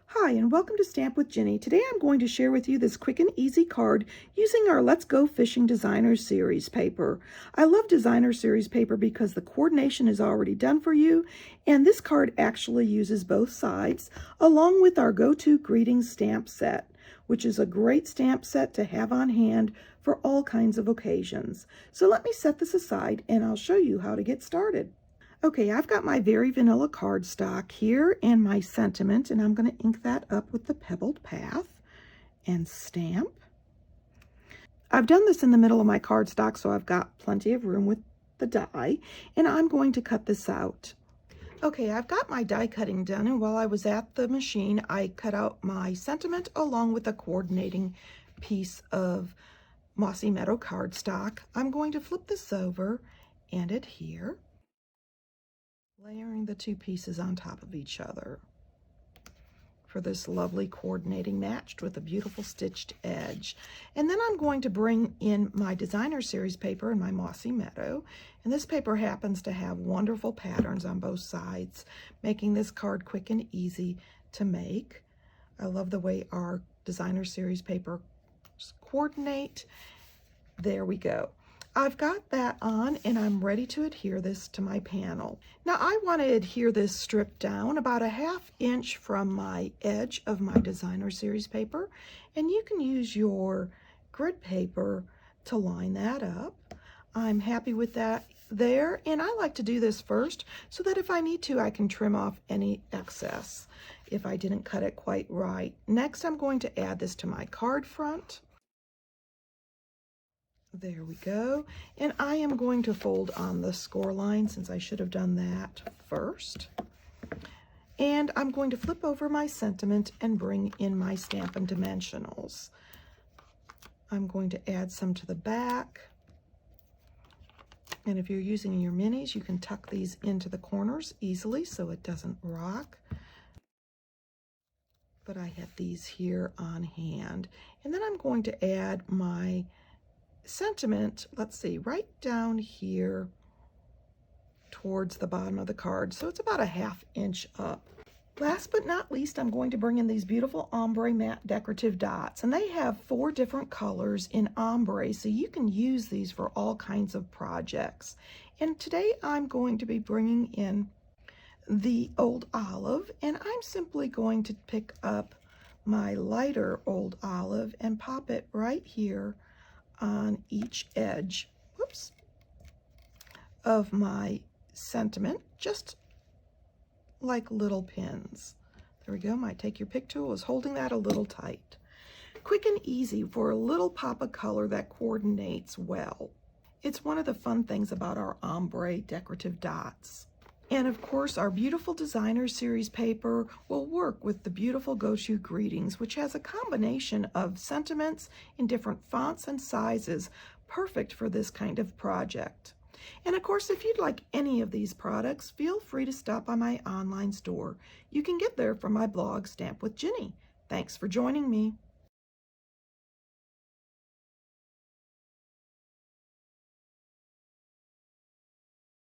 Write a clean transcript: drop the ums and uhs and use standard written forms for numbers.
Hi, and welcome to Stamp with Ginny. Today I'm going to share with you this quick and easy card using our Let's Go Fishing Designer Series paper. I love Designer Series paper because the coordination is already done for you, and this card actually uses both sides, along with our go-to greetings stamp set, which is a great stamp set to have on hand for all kinds of occasions. So let me set this aside and I'll show you how to get started. Okay, I've got my very vanilla cardstock here and my sentiment, and I'm going to ink that up with the pebbled path and stamp. I've done this in the middle of my cardstock, so I've got plenty of room with the die, and I'm going to cut this out. Okay, I've got my die cutting done, and while I was at the machine, I cut out my sentiment along with a coordinating piece of Mossy Meadow cardstock. I'm going to flip this over and adhere, layering the two pieces on top of each other for this lovely coordinating matched with a beautiful stitched edge. And then I'm going to bring in my Designer Series paper and my Mossy Meadow. And this paper happens to have wonderful patterns on both sides, making this card quick and easy to make. I love the way our Designer Series paper coordinate. There we go. I've got that on and I'm ready to adhere this to my panel. Now I want to adhere this strip down about a 1/2 inch from my edge of my Designer Series paper, and you can use your grid paper to line that up. I'm happy with that there, and I like to do this first so that if I need to, I can trim off any excess if I didn't cut it quite right. Next, I'm going to add this to my card front. There we go. And I am going to fold on the score line since I should have done that first. And I'm going to flip over my sentiment and bring in my Stampin' Dimensionals. I'm going to add some to the back. And if you're using your minis, you can tuck these into the corners easily so it doesn't rock. But I have these here on hand. And then I'm going to add my sentiment, let's see, right down here towards the bottom of the card. So it's about a 1/2 inch up. Last but not least, I'm going to bring in these beautiful ombre matte decorative dots, and they have 4 different colors in ombre, so you can use these for all kinds of projects. And today I'm going to be bringing in the Old Olive, and I'm simply going to pick up my lighter Old Olive and pop it right here on each edge, whoops, of my sentiment, just like little pins. There we go. My Take Your Pick tool is holding that a little tight. Quick and easy for a little pop of color that coordinates well. It's one of the fun things about our ombre decorative dots. And of course, our beautiful Designer Series paper will work with the beautiful Go-To Greetings, which has a combination of sentiments in different fonts and sizes, perfect for this kind of project. And of course, if you'd like any of these products, feel free to stop by my online store. You can get there from my blog, Stamp with Ginny. Thanks for joining me.